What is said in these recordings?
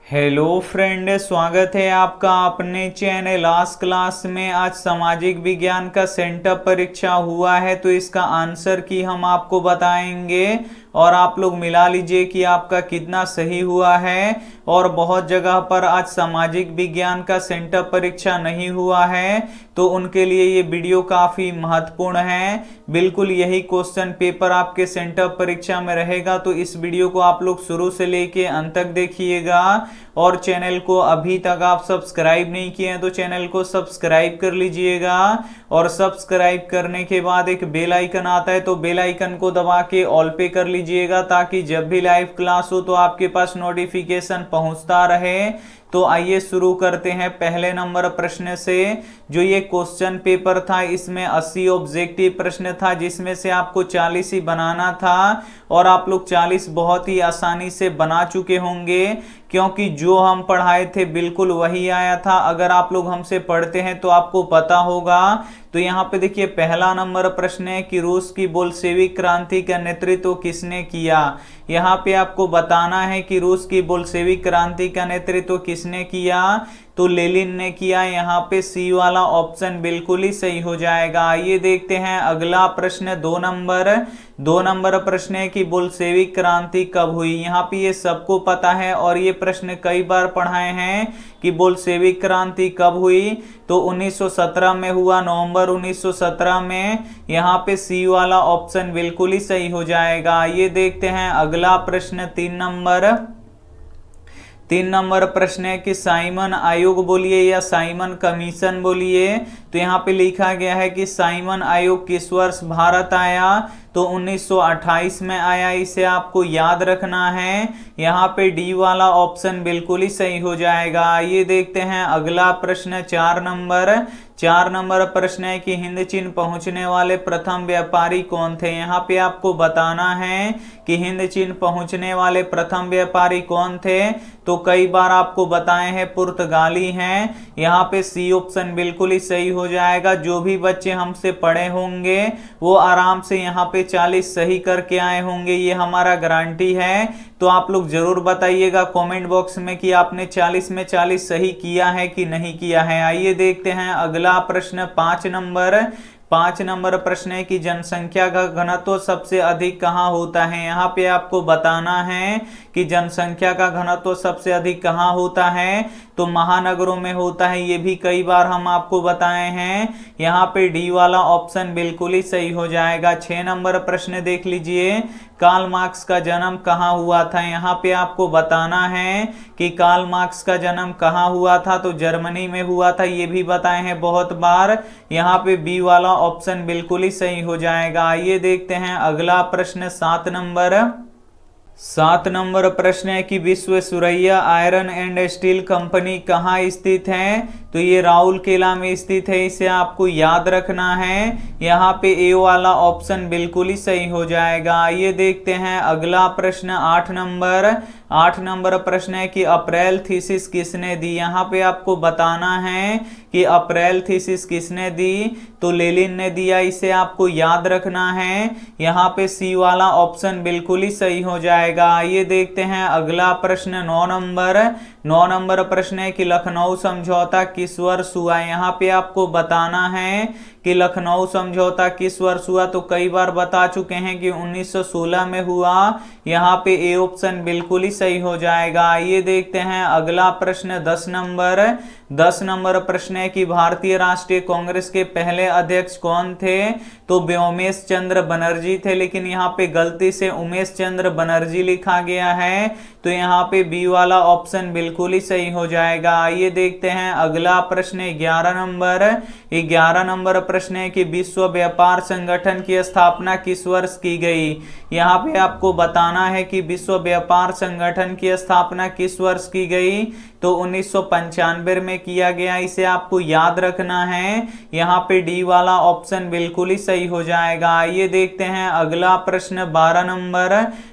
Hello friend, स्वागत है आपका अपने चैनल आज क्लास में। आज सामाजिक विज्ञान का सेंटर परीक्षा हुआ है तो इसका आंसर की हम आपको बताएंगे और आप लोग मिला लीजिए कि आपका कितना सही हुआ है। और बहुत जगह पर आज सामाजिक विज्ञान का सेंटर परीक्षा नहीं हुआ है तो उनके लिए ये वीडियो काफी महत्वपूर्ण है। बिल्कुल यही क्वेश्चन पेपर आपके सेंटर परीक्षा में रहेगा तो इस वीडियो को आप लोग शुरू से लेके अंत तक देखिएगा। और चैनल को अभी तक आप सब्सक्राइब नहीं किए हैं तो चैनल को सब्सक्राइब कर लीजिएगा। और सब्सक्राइब करने के बाद एक बेल आइकन आता है तो बेल आइकन को दबा के ऑल पे कर लीजिएगा ताकि जब भी लाइव क्लास हो तो आपके पास नोटिफिकेशन पहुंचता रहे। तो आइए शुरू करते हैं पहले नंबर प्रश्न से। जो ये क्वेश्चन पेपर था इसमें 80 ऑब्जेक्टिव प्रश्न था जिसमें से आपको 40 ही बनाना था और आप लोग 40 बहुत ही आसानी से बना चुके होंगे क्योंकि जो हम पढ़ाए थे बिल्कुल वही आया था। अगर आप लोग हमसे पढ़ते हैं तो आपको पता होगा। तो यहाँ पे देखिए पहला नंबर प्रश्न है कि रूस की बोल्शेविक क्रांति का नेतृत्व किसने किया। यहाँ पे आपको बताना है कि रूस की बोल्शेविक क्रांति का नेतृत्व किसने किया तो लेनिन ने किया। यहाँ पे सी वाला ऑप्शन बिल्कुल ही सही हो जाएगा। आइए देखते हैं अगला प्रश्न दो नंबर प्रश्न है कि बोल्शेविक क्रांति कब हुई। यहाँ पे ये सबको पता है और ये प्रश्न कई बार पढ़ाए हैं कि बोल्शेविक क्रांति कब हुई तो 1917 में हुआ, नवंबर 1917 में। यहाँ पे सी वाला ऑप्शन बिल्कुल ही सही हो जाएगा। ये देखते हैं अगला प्रश्न तीन नंबर प्रश्न है कि साइमन आयोग बोलिए या साइमन कमीशन बोलिए। तो यहाँ पे लिखा गया है कि साइमन आयोग किस वर्ष भारत आया तो 1928 में आया। इसे आपको याद रखना है। यहाँ पे डी वाला ऑप्शन बिल्कुल ही सही हो जाएगा। ये देखते हैं अगला प्रश्न चार नंबर प्रश्न है कि हिंद चीन पहुंचने वाले प्रथम व्यापारी कौन थे। यहाँ पे आपको बताना है कि हिंद चीन पहुंचने वाले प्रथम व्यापारी कौन थे तो कई बार आपको बताए हैं पुर्तगाली हैं। यहाँ पे सी ऑप्शन बिल्कुल ही सही हो जाएगा। जो भी बच्चे हमसे पढ़े होंगे वो आराम से यहाँ पे 40 सही करके आए होंगे, ये हमारा गारंटी है। तो आप लोग जरूर बताइएगा कमेंट बॉक्स में कि आपने 40 में 40 सही किया है कि नहीं किया है। आइए देखते हैं अगला प्रश्न पांच नंबर प्रश्न है कि जनसंख्या का घनत्व सबसे अधिक कहाँ होता है। यहाँ पे आपको बताना है कि जनसंख्या का घनत्व सबसे अधिक कहाँ होता है तो महानगरों में होता है। ये भी कई बार हम आपको बताए हैं। यहाँ पे डी वाला ऑप्शन बिल्कुल ही सही हो जाएगा। 6 नंबर प्रश्न देख लीजिए, कार्ल मार्क्स का जन्म कहाँ हुआ था। यहाँ पे आपको बताना है कि कार्ल मार्क्स का जन्म कहाँ हुआ था तो जर्मनी में हुआ था। ये भी बताए हैं बहुत बार। यहाँ पे बी वाला ऑप्शन बिल्कुल ही सही हो जाएगा। आइए देखते हैं अगला प्रश्न 7 नंबर प्रश्न है कि विश्व Suraiya iron and steel company कहाँ स्थित है तो ये राउरकेला में स्थित है। इसे आपको याद रखना है। यहाँ पे ए वाला ऑप्शन बिल्कुल ही सही हो जाएगा। ये देखते हैं अगला प्रश्न 8 नंबर प्रश्न है कि अप्रैल थीसिस किसने दी। यहाँ पे आपको बताना है कि अप्रैल थीसिस किसने दी तो लेनिन ने दिया। इसे आपको याद रखना है। यहाँ पे सी वाला ऑप्शन बिल्कुल ही सही हो जाएगा। ये देखते हैं अगला प्रश्न 9 नंबर प्रश्न है कि लखनऊ समझौता किस वर्ष हुआ। यहाँ पे आपको बताना है कि लखनऊ समझौता किस वर्ष हुआ तो कई बार बता चुके हैं कि 1916 में हुआ। यहाँ पे ए ऑप्शन बिल्कुल ही सही हो जाएगा। ये देखते हैं अगला प्रश्न 10 नंबर प्रश्न है कि भारतीय राष्ट्रीय कांग्रेस के पहले अध्यक्ष कौन थे तो व्योमेश चंद्र बनर्जी थे, लेकिन यहाँ पे गलती से उमेश चंद्र बनर्जी लिखा गया है तो यहाँ पे बी वाला ऑप्शन बिल्कुल ही सही हो जाएगा। आइए देखते हैं अगला प्रश्न 11 नंबर प्रश्न है कि विश्व व्यापार संगठन की स्थापना किस वर्ष की गई। यहाँ पे आपको बताना है कि विश्व व्यापार संगठन की स्थापना किस वर्ष की गई तो 1995 में किया गया। इसे आपको याद रखना है। यहाँ पे डी वाला ऑप्शन बिल्कुल ही सही हो जाएगा। ये देखते हैं अगला प्रश्न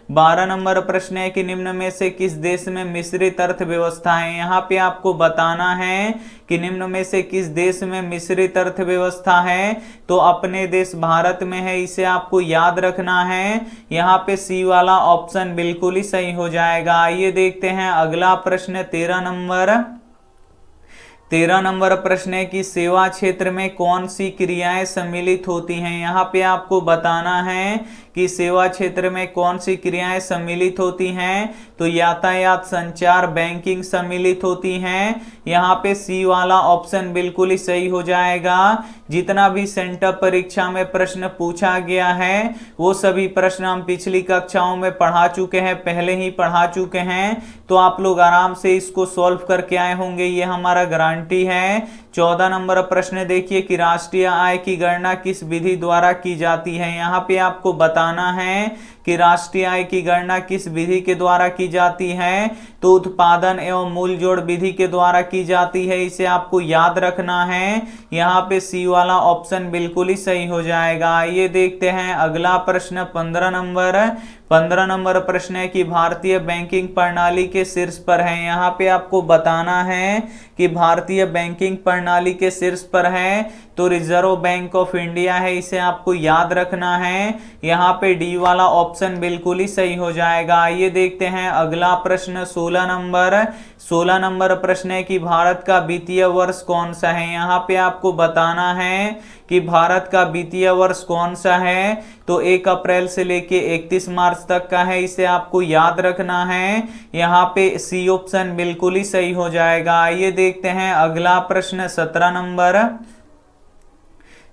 12 नंबर प्रश्न है कि निम्न में से किस देश में मिश्रित अर्थव्यवस्था है। यहाँ पे आपको बताना है कि निम्न में से किस देश में मिश्रित अर्थव्यवस्था है, तो अपने देश भारत में है, इसे आपको याद रखना है। यहाँ पे सी वाला ऑप्शन बिल्कुल ही सही हो जाएगा। आइए देखते हैं अगला प्रश्न 13 नंबर प्रश्न है कि सेवा क्षेत्र में कौन सी क्रियाएं सम्मिलित होती हैं। यहाँ पे आपको बताना है कि सेवा क्षेत्र में कौन सी क्रियाएं सम्मिलित होती हैं, तो यातायात, संचार, बैंकिंग सम्मिलित होती हैं। यहाँ पे सी वाला ऑप्शन बिल्कुल ही सही हो जाएगा। जितना भी सेंटर परीक्षा में प्रश्न पूछा गया है वो सभी प्रश्न हम पिछली कक्षाओं में पढ़ा चुके हैं, पहले ही पढ़ा चुके हैं, तो आप लोग आराम से इसको सॉल्व करके आए होंगे, ये हमारा गारंटी है। 14 नंबर प्रश्न देखिए कि राष्ट्रीय आय की गणना किस विधि द्वारा की जाती है। यहाँ पे आपको बताना है कि राष्ट्रीय आय की गणना किस विधि के द्वारा की जाती है, तो उत्पादन एवं मूल्य जोड़ विधि के द्वारा की जाती है, इसे आपको याद रखना है। यहाँ पे सी वाला ऑप्शन बिल्कुल ही सही हो जाएगा। आइए देखते हैं अगला प्रश्न 15 नंबर प्रश्न है कि भारतीय बैंकिंग प्रणाली के शीर्ष पर है। यहाँ पे आपको बताना है कि भारतीय बैंकिंग प्रणाली के शीर्ष पर है, तो रिजर्व बैंक ऑफ इंडिया है, इसे आपको याद रखना है। यहाँ पे डी वाला ऑप्शन बिल्कुल ही सही हो जाएगा। आइए देखते हैं अगला प्रश्न 16 नंबर प्रश्न है कि भारत का वित्तीय वर्ष कौन सा है। यहाँ पे आपको बताना है कि भारत का वित्तीय वर्ष कौन सा है, तो 1 अप्रैल से लेके 31 मार्च तक का है, इसे आपको याद रखना है। यहाँ पे सी ऑप्शन बिल्कुल ही सही हो जाएगा। आइए देखते हैं अगला प्रश्न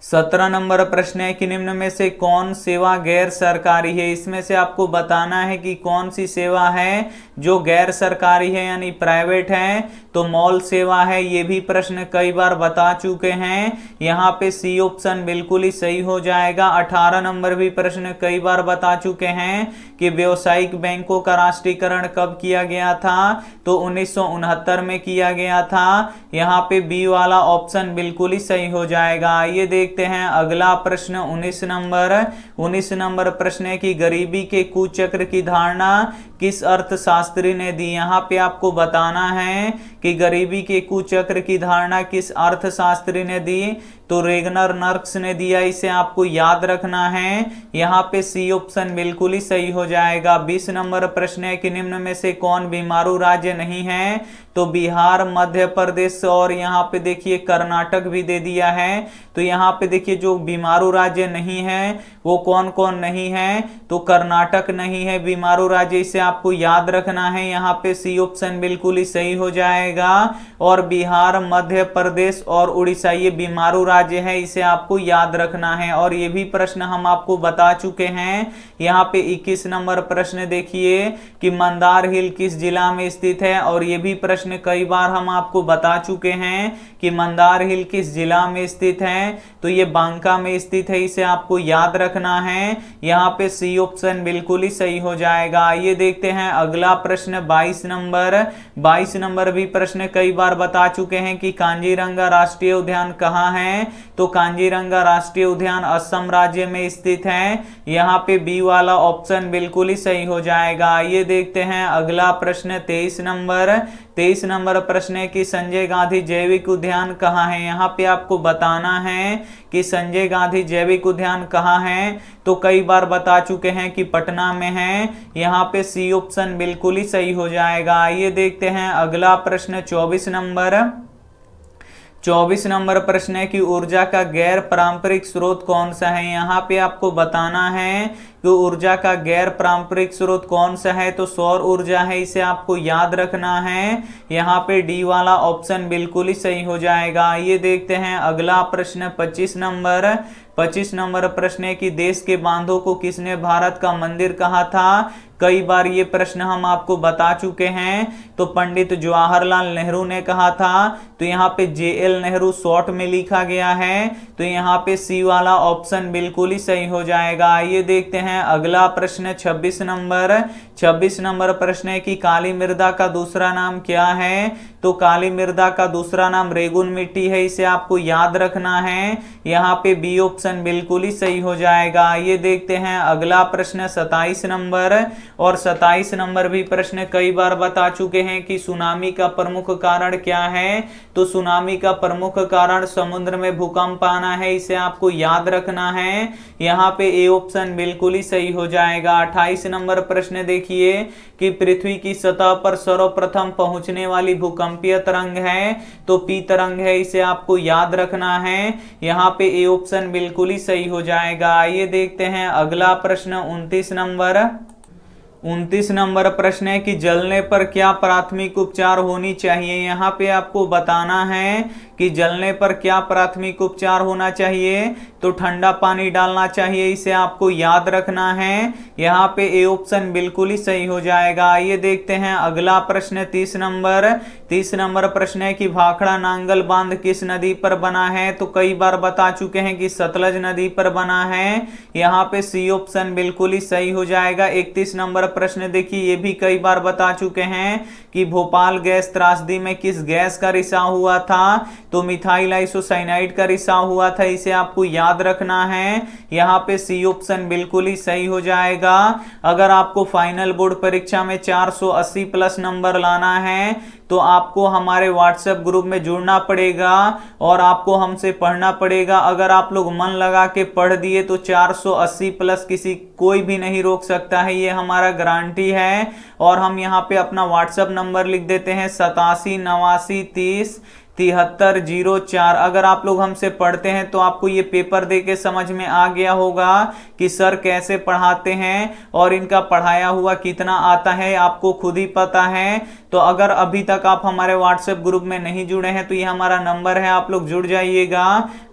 17 नंबर प्रश्न है कि निम्न में से कौन सेवा गैर सरकारी है। इसमें से आपको बताना है कि कौन सी सेवा है जो गैर सरकारी है यानी प्राइवेट है, तो मॉल सेवा है, ये भी प्रश्न कई बार बता चुके हैं। यहाँ पे सी ऑप्शन बिल्कुल ही सही हो जाएगा। 18 नंबर भी प्रश्न कई बार बता चुके हैं कि व्यावसायिक बैंकों का राष्ट्रीयकरण कब किया गया था, तो 1969 में किया गया था। यहाँ पे बी वाला ऑप्शन बिल्कुल ही सही हो जाएगा। आइए देखते हैं अगला प्रश्न 19 नंबर प्रश्न है कि गरीबी के कुचक्र की धारणा किस अर्थशास्त्री ने दी। यहाँ पे आपको बताना है कि गरीबी के कुचक्र की धारणा किस अर्थशास्त्री ने दी, तो रेगनर नर्क्स ने दिया, इसे आपको याद रखना है। यहाँ पे सी ऑप्शन बिल्कुल ही सही हो जाएगा। 20 नंबर प्रश्न है कि निम्न में से कौन बीमारू राज्य नहीं है, तो बिहार, मध्य प्रदेश और यहाँ पे देखिए कर्नाटक भी दे दिया है। तो यहाँ पे देखिए जो बीमारू राज्य नहीं है वो कौन कौन नहीं है, तो कर्नाटक नहीं है बीमारू राज्य, इसे आपको याद रखना है। यहाँ पे सी ऑप्शन बिल्कुल ही सही हो जाएगा। और बिहार, मध्य प्रदेश और उड़ीसा ये बीमारू राज्य है, इसे आपको याद रखना है। और ये भी प्रश्न हम आपको बता चुके हैं। यहाँ पे 21 नंबर प्रश्न देखिए कि मंदार हिल किस जिला में स्थित है, और ये भी प्रश्न कई बार हम आपको बता चुके हैं कि मंदार हिल किस जिला में स्थित है, तो ये बांका में स्थित है, इसे आपको याद रखना है। यहाँ पे सी ऑप्शन बिल्कुल ही सही हो जाएगा। आइए देखते हैं अगला प्रश्न 22 नंबर भी प्रश्न कई बार बता चुके हैं कि कांजीरंगा राष्ट्रीय उद्यान कहाँ है, तो कांजीरंगा राष्ट्रीय उद्यान असम राज्य में स्थित है। यहाँ पे बी वाला ऑप्शन बिल्कुल ही सही हो जाएगा। आइए देखते हैं अगला प्रश्न 23 नंबर प्रश्न है कि संजय गांधी जैविक उद्यान कहाँ है। यहाँ पे आपको बताना है कि संजय गांधी जैविक उद्यान कहाँ है, तो कई बार बता चुके हैं कि पटना में है। यहाँ पे सी ऑप्शन बिल्कुल ही सही हो जाएगा। आइए देखते हैं अगला प्रश्न 24 नंबर प्रश्न है कि ऊर्जा का गैर पारंपरिक स्रोत कौन सा है। यहाँ पे आपको बताना है कि ऊर्जा का गैर पारंपरिक स्रोत कौन सा है, तो सौर ऊर्जा है, इसे आपको याद रखना है। यहाँ पे डी वाला ऑप्शन बिल्कुल ही सही हो जाएगा। ये देखते हैं अगला प्रश्न 25 नंबर प्रश्न है कि देश के बांधों को किसने भारत का मंदिर कहा था। कई बार ये प्रश्न हम आपको बता चुके हैं, तो पंडित जवाहरलाल नेहरू ने कहा था, तो यहाँ पे JL नेहरू शॉर्ट में लिखा गया है, तो यहाँ पे सी वाला ऑप्शन बिल्कुल ही सही हो जाएगा। ये देखते हैं अगला प्रश्न 26 26 नंबर प्रश्न है कि काली मृदा का दूसरा नाम क्या है? तो काली मृदा का दूसरा नाम रेगुन मिट्टी है, इसे आपको याद रखना है। यहाँ पे बी ऑप्शन बिल्कुल ही सही हो जाएगा। ये देखते हैं अगला प्रश्न 27 नंबर। और 27 नंबर भी प्रश्न कई बार बता चुके हैं कि सुनामी का प्रमुख कारण क्या है? तो सुनामी का प्रमुख कारण समुद्र में भूकंप आना है, इसे आपको याद रखना है। यहाँ पे ए ऑप्शन बिल्कुल ही सही हो जाएगा। 28 नंबर प्रश्न देखिए कि पृथ्वी की सतह पर सर्वप्रथम पहुंचने वाली भूकंपीय तरंग है, तो पी तरंग है, इसे आपको याद रखना है। यहाँ पे ए ऑप्शन बिल्कुल ही सही हो जाएगा। आइए देखते हैं अगला प्रश्न 29 नंबर। 29 नंबर प्रश्न है कि जलने पर क्या प्राथमिक उपचार होनी चाहिए? यहाँ पे आपको बताना है कि जलने पर क्या प्राथमिक उपचार होना चाहिए। तो ठंडा पानी डालना चाहिए, इसे आपको याद रखना है। यहाँ पे ए ऑप्शन बिल्कुल ही सही हो जाएगा। ये देखते हैं अगला प्रश्न 30 नंबर। 30 नंबर प्रश्न है कि भाखड़ा नांगल बांध किस नदी पर बना है? तो कई बार बता चुके हैं कि सतलज नदी पर बना है। यहाँ पे सी ऑप्शन बिल्कुल ही सही हो जाएगा। 31 नंबर प्रश्न देखिए, ये भी कई बार बता चुके हैं कि भोपाल गैस त्रासदी में किस गैस का रिसाव हुआ था? तो मिथाइल आइसोसाइनाइड का रिसाव हुआ था, इसे आपको याद रखना है। यहाँ पे सी ऑप्शन बिल्कुल ही सही हो जाएगा। अगर आपको फाइनल बोर्ड परीक्षा में 480 प्लस नंबर लाना है तो आपको हमारे व्हाट्सएप ग्रुप में जुड़ना पड़ेगा और आपको हमसे पढ़ना पड़ेगा। अगर आप लोग मन लगा के पढ़ दिए तो 480 प्लस किसी कोई भी नहीं रोक सकता है, ये हमारा गारंटी है। और हम यहाँ पे अपना व्हाट्सएप नंबर लिख देते हैं 87 89 30 7304। अगर आप लोग हमसे पढ़ते हैं तो आपको ये पेपर देके समझ में आ गया होगा कि सर कैसे पढ़ाते हैं और इनका पढ़ाया हुआ कितना आता है, आपको खुद ही पता है। तो अगर अभी तक आप हमारे व्हाट्सएप ग्रुप में नहीं जुड़े हैं तो ये हमारा नंबर है, आप लोग जुड़ जाइएगा।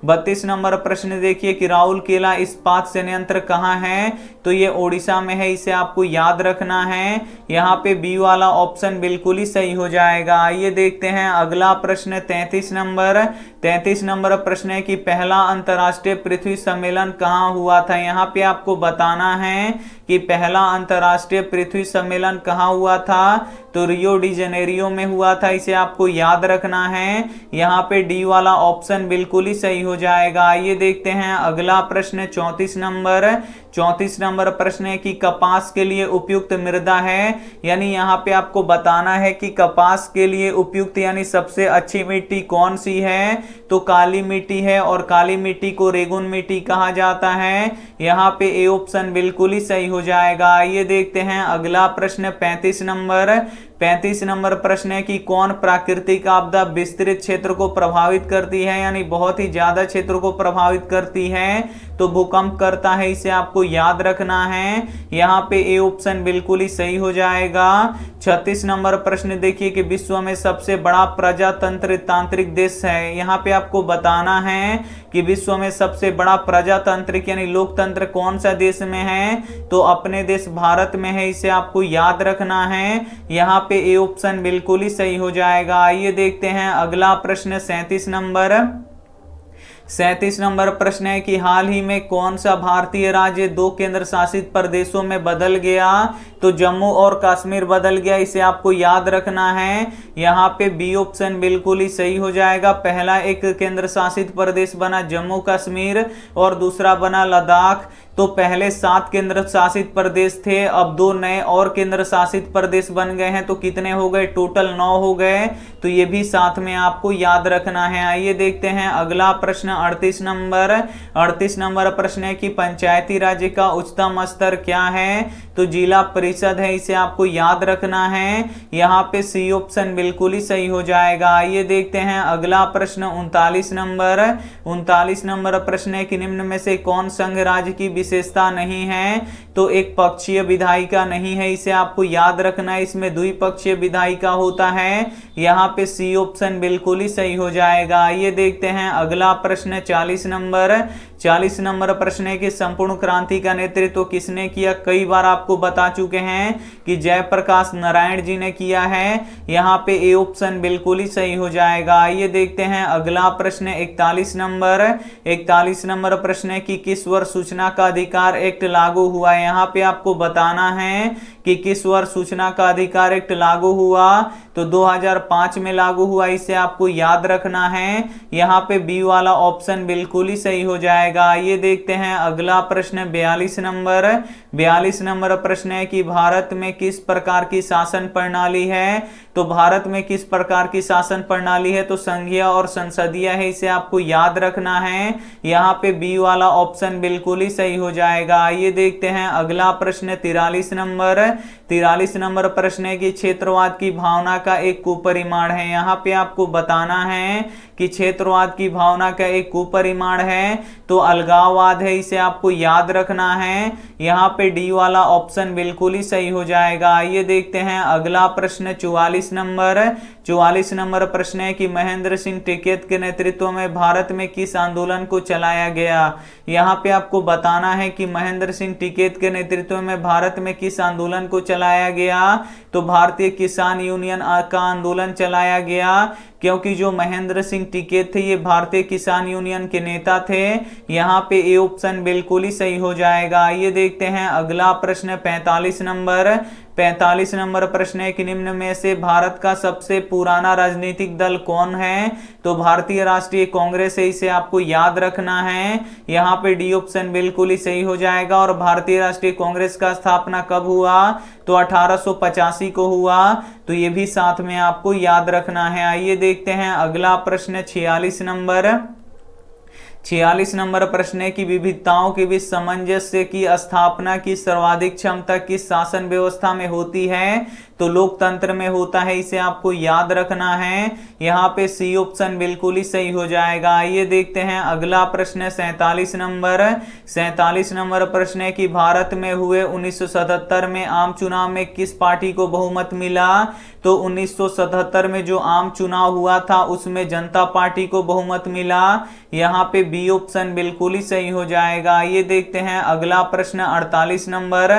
32 नंबर प्रश्न देखिए कि राउरकेला इस्पात संयंत्र कहाँ है? तो ये ओडिशा में है, इसे आपको याद रखना है। यहाँ पे बी वाला ऑप्शन बिल्कुल ही सही हो जाएगा। आइए देखते हैं अगला प्रश्न 33 नंबर। 33 नंबर प्रश्न है कि पहला अंतरराष्ट्रीय पृथ्वी सम्मेलन कहाँ हुआ था? यहाँ पे आपको बताना है कि पहला अंतरराष्ट्रीय पृथ्वी सम्मेलन कहाँ हुआ था? तो रियो डी जेनेरियो में हुआ था, इसे आपको याद रखना है। यहाँ पे डी वाला ऑप्शन बिल्कुल ही सही हो जाएगा। आइए देखते हैं अगला प्रश्न 34 नंबर। 34 नंबर प्रश्न है कि कपास के लिए उपयुक्त मृदा है, यानी यहाँ पे आपको बताना है कि कपास के लिए उपयुक्त यानी सबसे अच्छी मिट्टी कौन सी है? तो काली मिट्टी है और काली मिट्टी को रेगुन मिट्टी कहा जाता है। यहाँ पे ए ऑप्शन बिल्कुल ही सही हो जाएगा। ये देखते हैं अगला प्रश्न 35 नंबर। 35 नंबर प्रश्न है कि कौन प्राकृतिक आपदा विस्तृत क्षेत्र को प्रभावित करती है, यानी बहुत ही ज्यादा क्षेत्र को प्रभावित करती है? तो भूकंप करता है, इसे आपको याद रखना है। यहाँ पे ए ऑप्शन बिल्कुल ही सही हो जाएगा। 36 नंबर प्रश्न देखिए कि विश्व में सबसे बड़ा प्रजातंत्र तांत्रिक देश है। यहाँ पे आपको बताना है कि विश्व में सबसे बड़ा प्रजातांत्रिक यानी लोकतंत्र कौन सा देश में है? तो अपने देश भारत में है, इसे आपको याद रखना है। यहाँ पे ए ऑप्शन बिल्कुल ही सही हो जाएगा। आइए देखते हैं अगला प्रश्न 37 नंबर। 37 नंबर प्रश्न है कि हाल ही में कौन सा भारतीय राज्य 2 केंद्र शासित प्रदेशों में बदल गया? तो जम्मू और कश्मीर बदल गया, इसे आपको याद रखना है। यहाँ पे बी ऑप्शन बिल्कुल ही सही हो जाएगा। पहला एक केंद्र शासित प्रदेश बना जम्मू कश्मीर और दूसरा बना लद्दाख। तो पहले 7 केंद्र शासित प्रदेश थे, अब 2 नए और केंद्र शासित प्रदेश बन गए हैं, तो कितने हो गए? टोटल 9 हो गए। तो ये भी साथ में आपको याद रखना है। आइए देखते हैं अगला प्रश्न 38 नंबर। 38 नंबर प्रश्न है कि पंचायती राज्य का उच्चतम स्तर क्या है? तो जिला परिषद है, इसे आपको याद रखना है। यहाँ पे सी ऑप्शन बिल्कुल ही सही हो जाएगा। आइए देखते हैं अगला प्रश्न 39 नंबर। 39 नंबर प्रश्न है कि निम्न में से कौन संघ राज्य की विशेषता नहीं है? तो एक पक्षीय विधायिका नहीं है, इसे आपको याद रखना है। इसमें द्विपक्षीय विधायिका होता है। यहाँ पे सी ऑप्शन बिल्कुल ही सही हो जाएगा। ये देखते हैं अगला प्रश्न 40 नंबर। 40 नंबर प्रश्न है कि संपूर्ण क्रांति का नेतृत्व किसने किया? कई बार आपको बता चुके हैं कि जयप्रकाश नारायण जी ने किया है। यहाँ पे ए ऑप्शन बिल्कुल ही सही हो जाएगा। आइए देखते हैं अगला प्रश्न 41 नंबर। 41 नंबर प्रश्न है कि किस वर्ष सूचना का अधिकार एक्ट लागू हुआ। यहाँ पे आपको बताना है कि किस वर्ष सूचना का अधिकार एक्ट लागू हुआ, तो 2005 में लागू हुआ, इसे आपको याद रखना है। यहाँ पे बी वाला ऑप्शन बिल्कुल ही सही हो जाएगा। ये देखते हैं अगला प्रश्न 42 नंबर। 42 नंबर प्रश्न है कि भारत में किस प्रकार की शासन प्रणाली है। तो भारत में किस प्रकार की शासन प्रणाली है, तो संघीय और संसदीय है, इसे आपको याद रखना है। यहाँ पे बी वाला ऑप्शन बिल्कुल ही सही हो जाएगा। ये देखते हैं अगला प्रश्न 43 नंबर। 43 नंबर प्रश्न है कि क्षेत्रवाद की भावना का एक कुपरिमाण है। यहाँ पे आपको बताना है कि क्षेत्रवाद की भावना का एक कुपरिमाण है तो अलगाववाद है, इसे आपको याद रखना है। यहाँ पे डी वाला ऑप्शन बिल्कुल ही सही हो जाएगा। ये देखते हैं अगला प्रश्न 44 नंबर। 44 नंबर प्रश्न है कि महेंद्र सिंह टिकैत के नेतृत्व में भारत में किस आंदोलन को चलाया गया। यहाँ पे आपको बताना है कि महेंद्र सिंह टिकैत के नेतृत्व में भारत में किस आंदोलन को चलाया गया, तो भारतीय किसान यूनियन का आंदोलन चलाया गया, क्योंकि जो महेंद्र सिंह टिकैत थे ये भारतीय किसान यूनियन के नेता थे। यहाँ पे ए ऑप्शन बिल्कुल ही सही हो जाएगा। ये देखते हैं अगला प्रश्न 45 नंबर। 45 नंबर प्रश्न है कि निम्न में से भारत का सबसे पुराना राजनीतिक दल कौन है, तो भारतीय राष्ट्रीय कांग्रेस है, इसे आपको याद रखना है। यहाँ पे डी ऑप्शन बिल्कुल ही सही हो जाएगा। और भारतीय राष्ट्रीय कांग्रेस का स्थापना कब हुआ, तो 1885 को हुआ, तो ये भी साथ में आपको याद रखना है। आइए देखते हैं अगला प्रश्न 46 नंबर। 46 नंबर प्रश्न है कि विविधताओं के बीच सामंजस्य की स्थापना की सर्वाधिक क्षमता किस शासन व्यवस्था में होती है, तो लोकतंत्र में होता है, इसे आपको याद रखना है। यहाँ पे सी ऑप्शन बिल्कुल ही सही हो जाएगा। ये देखते हैं अगला प्रश्न 47 नंबर। 47 नंबर प्रश्न है कि भारत में हुए 1977 में आम चुनाव में किस पार्टी को बहुमत मिला, तो 1977 में जो आम चुनाव हुआ था उसमें जनता पार्टी को बहुमत मिला। यहाँ पे बी ऑप्शन बिल्कुल ही सही हो जाएगा। ये देखते हैं अगला प्रश्न 48 नंबर।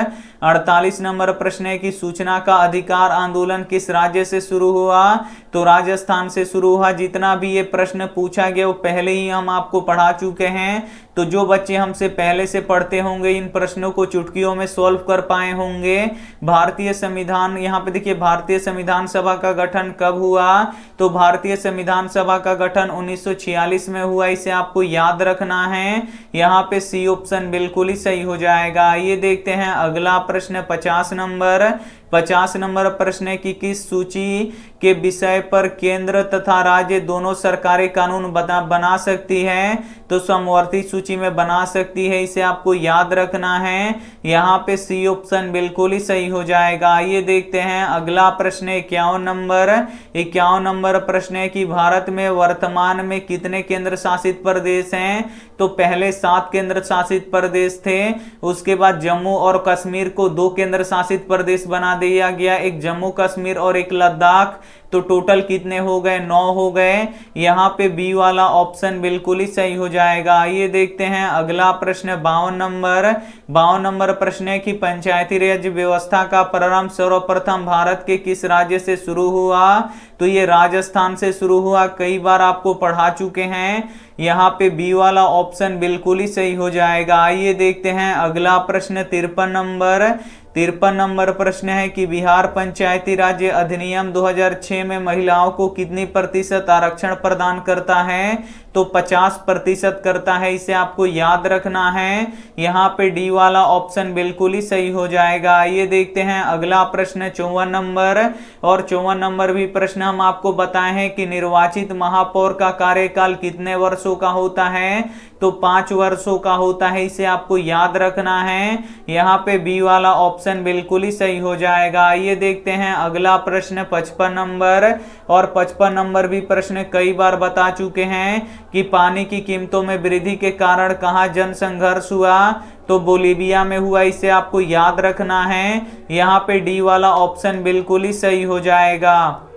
48 नंबर प्रश्न है कि सूचना का अधिकार आंदोलन किस राज्य से शुरू हुआ, तो राजस्थान से शुरू हुआ। जितना भी ये प्रश्न पूछा गया वो पहले ही हम आपको पढ़ा चुके हैं, तो जो बच्चे हमसे पहले से पढ़ते होंगे इन प्रश्नों को चुटकियों में सॉल्व कर पाए होंगे। भारतीय संविधान, यहाँ पे देखिए भारतीय संविधान सभा का गठन कब हुआ, तो भारतीय संविधान सभा का गठन 1946 में हुआ, इसे आपको याद रखना है। यहाँ पे सी ऑप्शन बिल्कुल ही सही हो जाएगा। ये देखते हैं अगला प्रश्न 50 नंबर। 50 नंबर प्रश्न है कि किस सूची के विषय पर केंद्र तथा राज्य दोनों सरकारें कानून बना सकती है, तो समवर्ती सूची में बना सकती है, इसे आपको याद रखना है। यहाँ पे सी ऑप्शन बिल्कुल ही सही हो जाएगा। ये देखते हैं अगला प्रश्न 51 नंबर। 51 नंबर प्रश्न है कि भारत में वर्तमान में कितने केंद्र शासित प्रदेश हैं, तो पहले 7 केंद्र शासित प्रदेश थे, उसके बाद जम्मू और कश्मीर को 2 केंद्र शासित प्रदेश बना दिया गया, एक जम्मू कश्मीर और एक लद्दाख, तो टोटल कितने हो गए, 9 हो गए। यहाँ पे बी वाला ऑप्शन बिल्कुल ही सही हो जाएगा। ये देखते हैं अगला प्रश्न 52 नंबर। 52 नंबर प्रश्न है कि पंचायती राज व्यवस्था का प्रारंभ सर्वप्रथम भारत के किस राज्य से शुरू हुआ, तो ये राजस्थान से शुरू हुआ, कई बार आपको पढ़ा चुके हैं। यहाँ पे बी वाला ऑप्शन बिल्कुल ही सही हो जाएगा। आइए देखते हैं अगला प्रश्न 53 नंबर। 53 नंबर प्रश्न है कि बिहार पंचायती राज अधिनियम 2006 में महिलाओं को कितनी प्रतिशत आरक्षण प्रदान करता है, तो 50% करता है, इसे आपको याद रखना है। यहाँ पे डी वाला ऑप्शन बिल्कुल ही सही हो जाएगा। ये देखते हैं अगला प्रश्न 54 नंबर। और 54 नंबर भी प्रश्न हम आपको बताए हैं कि निर्वाचित महापौर का कार्यकाल कितने वर्षों का होता है, तो 5 वर्षों का होता है, इसे आपको याद रखना है। यहाँ पे बी वाला ऑप्शन बिल्कुल ही सही हो जाएगा। ये देखते हैं अगला प्रश्न 55 नंबर। और 55 नंबर भी प्रश्न कई बार बता चुके हैं कि पानी की कीमतों में वृद्धि के कारण कहाँ जन संघर्ष हुआ, तो बोलीविया में हुआ, इसे आपको याद रखना है। यहाँ पे डी वाला ऑप्शन बिल्कुल ही सही हो जाएगा।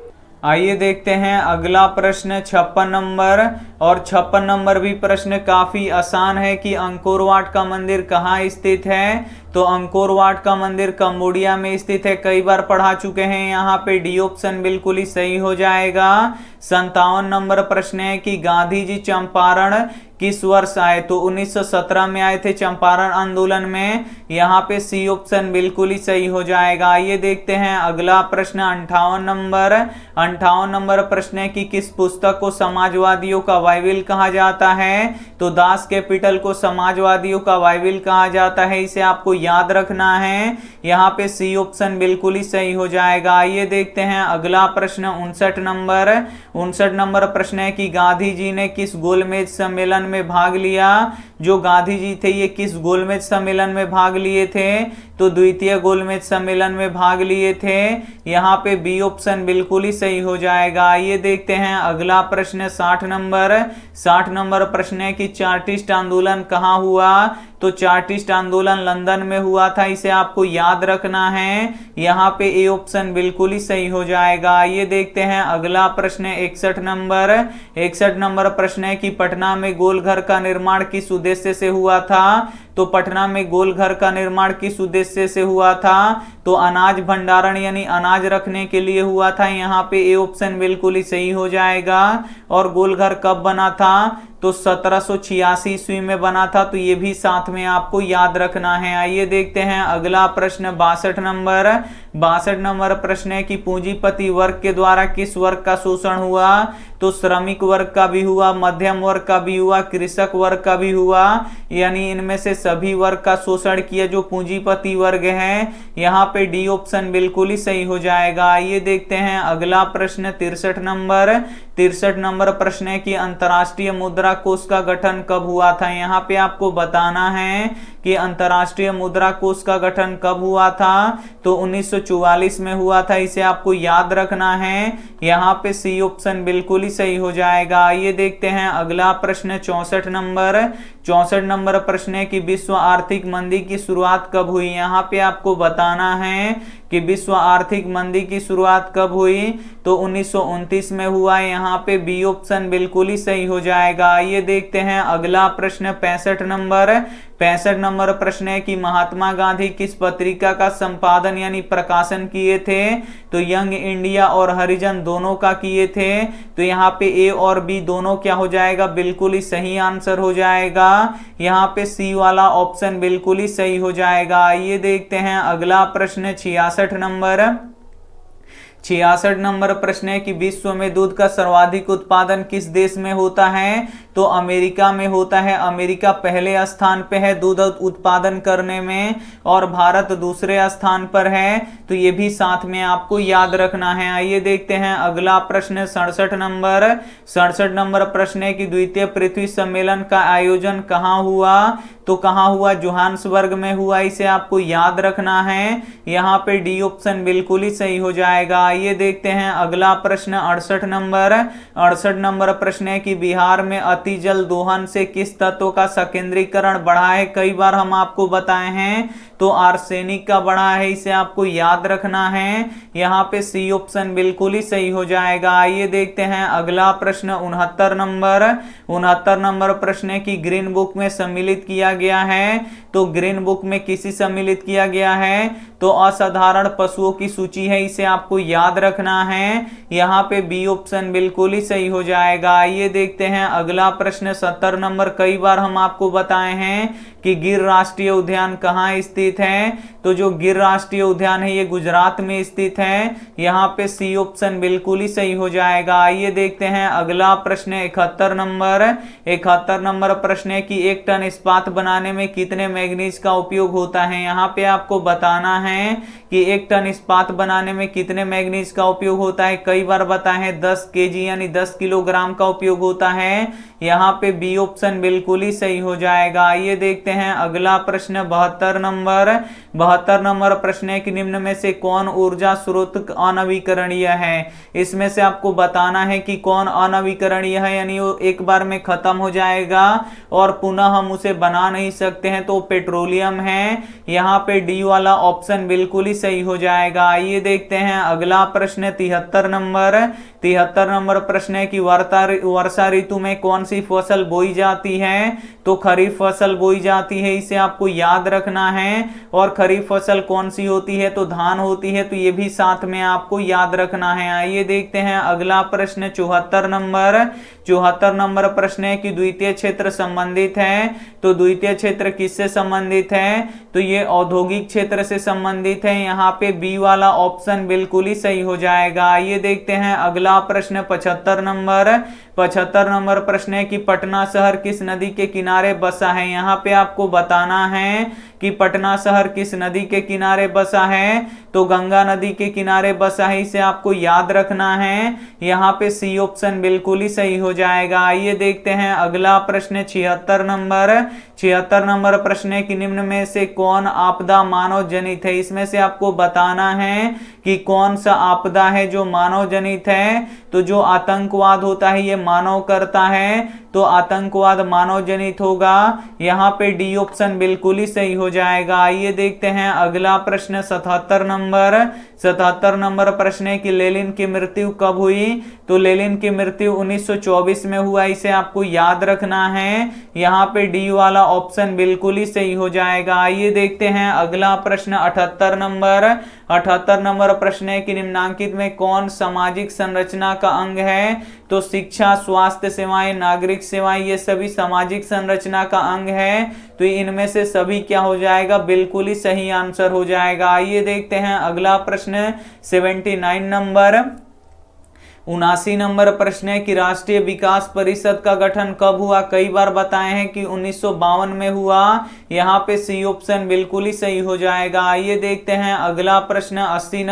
आइए देखते हैं अगला प्रश्न 56 नंबर। और 56 नंबर भी प्रश्न काफी आसान है कि अंकोर वाट का मंदिर कहाँ स्थित है, तो अंकोर वाट का मंदिर कंबोडिया में स्थित है, कई बार पढ़ा चुके हैं। यहाँ पे डी ऑप्शन बिल्कुल ही सही हो जाएगा। 57 नंबर प्रश्न है कि गांधी जी चंपारण किस वर्ष आए? तो 1917 में आए थे चंपारण आंदोलन में। यहाँ पे सी ऑप्शन बिल्कुल ही सही हो जाएगा। आइए देखते हैं अगला प्रश्न 58 नंबर प्रश्न है कि किस पुस्तक को समाजवादियों का बाइबिल कहा जाता है? तो दास कैपिटल को समाजवादियों का बाइबिल कहा जाता है, इसे आपको याद रखना है। यहाँ पे सी ऑप्शन बिल्कुल ही सही हो जाएगा। आइए देखते हैं अगला प्रश्न 59 नंबर प्रश्न है कि गांधी जी ने किस गोलमेज सम्मेलन में भाग लिया? जो गांधी जी थे ये किस गोलमेज सम्मेलन में भाग लिए थे? तो द्वितीय गोलमेज सम्मेलन में भाग लिए थे। यहाँ पे बी ऑप्शन बिल्कुल ही सही हो जाएगा। आइए देखते हैं अगला प्रश्न 60 नंबर प्रश्न है कि चार्टिस्ट आंदोलन कहाँ हुआ? तो चार्टिस्ट आंदोलन लंदन में हुआ था, इसे आपको याद रखना है। यहाँ पे ए ऑप्शन बिल्कुल ही सही हो जाएगा। आइए देखते हैं अगला प्रश्न 61 नंबर प्रश्न है कि पटना में गोलघर का निर्माण किस उद्देश्य से हुआ था? तो पटना में गोलघर का निर्माण किस उद्देश्य से हुआ था? तो अनाज भंडारण यानी अनाज रखने के लिए हुआ था। यहाँ पे ए ऑप्शन बिल्कुल ही सही हो जाएगा। और गोलघर कब बना था? तो 1786 ईस्वी में बना था, तो ये भी साथ में आपको याद रखना है। आइए देखते हैं अगला प्रश्न 62 नंबर प्रश्न है कि पूंजीपति वर्ग के द्वारा किस वर्ग का शोषण हुआ? तो श्रमिक वर्ग का भी हुआ, मध्यम वर्ग का भी हुआ, कृषक वर्ग का भी हुआ, यानी इनमें से सभी वर्ग का शोषण किया जो पूंजीपति वर्ग है। यहाँ पे डी ऑप्शन बिल्कुल ही सही हो जाएगा। आइए देखते हैं अगला प्रश्न 63 नंबर प्रश्न है कि अंतर्राष्ट्रीय मुद्रा कोष का गठन कब हुआ था? यहाँ पे आपको बताना है कि अंतर्राष्ट्रीय मुद्रा कोष का गठन कब हुआ था? तो 1944 में हुआ था, इसे आपको याद रखना है। यहाँ पे सी ऑप्शन बिल्कुल ही सही हो जाएगा। आइए देखते हैं अगला प्रश्न 64 नंबर प्रश्न है कि विश्व आर्थिक मंदी की शुरुआत कब हुई? यहाँ पे आपको बताना है कि विश्व आर्थिक मंदी की शुरुआत कब हुई? तो 1929 में हुआ। यहाँ पे बी ऑप्शन बिल्कुल ही सही हो जाएगा। आइए देखते हैं अगला प्रश्न 65 नंबर प्रश्न है कि महात्मा गांधी किस पत्रिका का संपादन यानी प्रकाशन किए थे? तो यंग इंडिया और हरिजन दोनों का किए थे। तो यहाँ पे ए और बी दोनों क्या हो जाएगा? बिल्कुल ही सही आंसर हो जाएगा। यहाँ पे सी वाला ऑप्शन बिल्कुल ही सही हो जाएगा। आइए देखते हैं अगला प्रश्न 66 नंबर प्रश्न है कि विश्व में दूध का सर्वाधिक उत्पादन किस देश में होता है? तो अमेरिका में होता है। अमेरिका पहले स्थान पे है दूध उत्पादन करने में और भारत दूसरे स्थान पर है, तो ये भी साथ में आपको याद रखना है। आइए देखते हैं अगला प्रश्न 67 नंबर प्रश्न है कि द्वितीय पृथ्वी सम्मेलन का आयोजन कहाँ हुआ? तो कहाँ हुआ? जोहान्सबर्ग में हुआ, इसे आपको याद रखना है। यहाँ पे डी ऑप्शन बिल्कुल ही सही हो जाएगा। आइए देखते हैं अगला प्रश्न 68 नंबर प्रश्न है कि बिहार में अति जल दोहन से किस तत्व का संकेंद्रीकरण बढ़ा है? कई बार हम आपको बताए हैं, तो आर्सेनिक का बढ़ा है, इसे आपको याद रखना है। यहाँ पे सी ऑप्शन बिल्कुल ही सही हो जाएगा। आइए देखते हैं अगला प्रश्न 69 नंबर प्रश्न है कि ग्रीन बुक में सम्मिलित किया गया है। तो ग्रीन बुक में किसी सम्मिलित किया गया है? तो असाधारण पशुओं की सूची है, इसे आपको याद रखना है। यहाँ पे बी ऑप्शन बिल्कुल ही सही हो जाएगा। आइए देखते हैं अगला प्रश्न 70 नंबर। कई बार हम आपको बताए हैं कि गिर राष्ट्रीय उद्यान कहाँ स्थित है? तो जो गिर राष्ट्रीय उद्यान है ये गुजरात में स्थित है। यहाँ पे सी ऑप्शन बिल्कुल ही सही हो जाएगा। आइए देखते हैं अगला प्रश्न 71 नंबर प्रश्न है कि 1 टन इस्पात बनाने में कितने मैग्नीज का उपयोग होता है? यहाँ पे आपको बताना है कि 1 टन इस्पात बनाने में कितने मैग्नीज का उपयोग होता है। कई बार बताए हैं 10 केजी यानी 10 किलोग्राम का उपयोग होता है। यहाँ पे बी ऑप्शन बिल्कुल ही सही हो जाएगा। आइए देखते हैं अगला प्रश्न 72 नंबर प्रश्न है कि निम्न में से कौन ऊर्जा स्रोत अनवीकरणीय है? इसमें से आपको बताना है कि कौन अनवीकरणीय है, यानी वो एक बार में खत्म हो जाएगा और पुनः हम उसे बना नहीं सकते हैं, तो पेट्रोलियम है। यहाँ पे डी वाला ऑप्शन बिल्कुल ही सही हो जाएगा। आइए देखते हैं अगला प्रश्न 73 73 नंबर प्रश्न है कि वर्षा ऋतु में कौन सी फसल बोई जाती है, तो खरीफ फसल बोई जाती है, इसे आपको याद रखना है। और खरीफ फसल कौन सी होती है, तो धान होती है, तो ये भी साथ में आपको याद रखना है। आइए देखते हैं अगला प्रश्न 74 नंबर प्रश्न है कि द्वितीय क्षेत्र संबंधित है, तो द्वितीय क्षेत्र किससे संबंधित है, तो ये औद्योगिक क्षेत्र से संबंधित है। यहाँ पे बी वाला ऑप्शन बिल्कुल ही सही हो जाएगा। आइए देखते हैं अगला प्रश्न 75 नंबर प्रश्न है कि पटना शहर किस नदी के किनारे बसा है। यहाँ पे आपको बताना है कि पटना शहर किस नदी के किनारे बसा है, तो गंगा नदी के किनारे बसा है, इसे आपको याद रखना है। यहाँ पे सी ऑप्शन बिल्कुल ही सही हो जाएगा। आइए देखते हैं अगला प्रश्न 76 नंबर प्रश्न है कि निम्न में से कौन आपदा मानव जनित है। इसमें से आपको बताना है कि कौन सा आपदा है जो मानव जनित है, तो जो आतंकवाद होता है ये मानव करता है, तो आतंकवाद मानव जनित होगा। यहाँ पे डी ऑप्शन बिल्कुल ही सही हो जाएगा। आइए देखते हैं अगला प्रश्न 77 नंबर प्रश्न है कि लेनिन की मृत्यु कब हुई, तो लेनिन की मृत्यु 1924 में हुआ, इसे आपको याद रखना है। यहाँ पे डी वाला ऑप्शन बिल्कुल ही सही हो जाएगा। आइए देखते हैं अगला प्रश्न 78 नंबर प्रश्न है कि निम्नांकित में कौन सामाजिक संरचना का अंग है, तो शिक्षा, स्वास्थ्य सेवाएं, नागरिक सेवाएं, ये सभी सामाजिक संरचना का अंग है, तो इनमें से सभी क्या हो जाएगा, बिल्कुल ही सही आंसर हो जाएगा। आइए देखते हैं अगला प्रश्न 79 नंबर प्रश्न है कि राष्ट्रीय विकास परिषद का गठन कब हुआ। कई बार बताए हैं कि 1952 में हुआ, यहाँ पे सी ऑप्शन बिल्कुल ही सही हो जाएगा। आइए देखते हैं अगला प्रश्न 80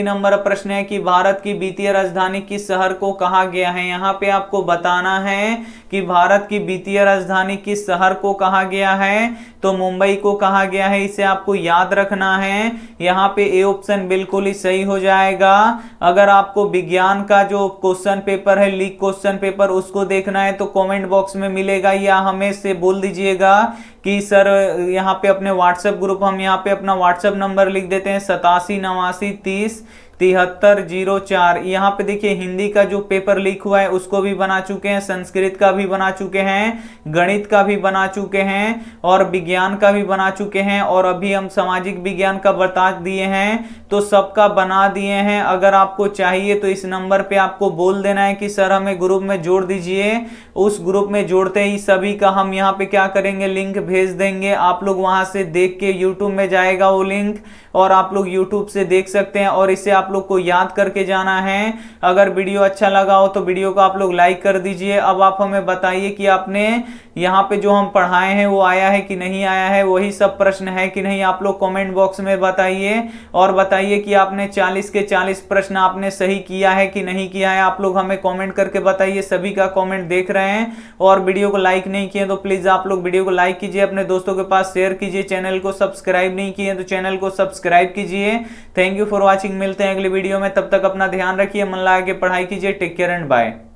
नंबर प्रश्न है कि भारत की वित्तीय राजधानी किस शहर को कहा गया है। यहाँ पे आपको बताना है कि भारत की वित्तीय राजधानी किस शहर को कहा गया है, तो मुंबई को कहा गया है, इसे आपको याद रखना है। यहाँ पे ए ऑप्शन बिल्कुल ही सही हो जाएगा। अगर आपको विज्ञान का जो क्वेश्चन पेपर है, लीक क्वेश्चन पेपर, उसको देखना है तो कमेंट बॉक्स में मिलेगा, या हमें से बोल दीजिएगा कि सर यहाँ पे अपने व्हाट्सएप ग्रुप, हम यहाँ पे अपना व्हाट्सएप नंबर लिख देते हैं 8789307304। यहाँ पे देखिए हिंदी का जो पेपर लीक हुआ है उसको भी बना चुके हैं, संस्कृत का भी बना चुके हैं, गणित का भी बना चुके हैं, और विज्ञान का भी बना चुके हैं, और अभी हम सामाजिक विज्ञान का बता दिए हैं, तो सबका बना दिए हैं। अगर आपको चाहिए तो इस नंबर पे आपको बोल देना है कि सर हमें ग्रुप में जोड़ दीजिए। उस ग्रुप में जोड़ते ही सभी का हम यहाँ पे क्या करेंगे, लिंक भेज देंगे। आप लोग वहां से देख के यूट्यूब में जाएगा वो लिंक, और आप लोग यूट्यूब से देख सकते हैं, और इसे आप लोग को याद करके जाना है। अगर वीडियो अच्छा लगा हो तो वीडियो को आप लोग लाइक कर दीजिए। अब आप हमें बताइए कि आपने यहाँ पे जो हम पढ़ाए हैं वो आया है कि नहीं आया है, वही सब प्रश्न है कि नहीं, आप लोग कमेंट बॉक्स में बताइए। और बताइए कि आपने 40 के 40 प्रश्न आपने सही किया है कि नहीं किया है, आप लोग हमें कमेंट करके बताइए। सभी का कमेंट देख रहे हैं। और वीडियो को लाइक नहीं किए तो प्लीज आप लोग वीडियो को लाइक कीजिए, अपने दोस्तों के पास शेयर कीजिए। चैनल को सब्सक्राइब नहीं किए तो चैनल को सब्सक्राइब कीजिए। Thank you for watching. मिलते हैं अगली वीडियो में, तब तक अपना ध्यान रखिए, मन लगा के पढ़ाई कीजिए। Take care and bye.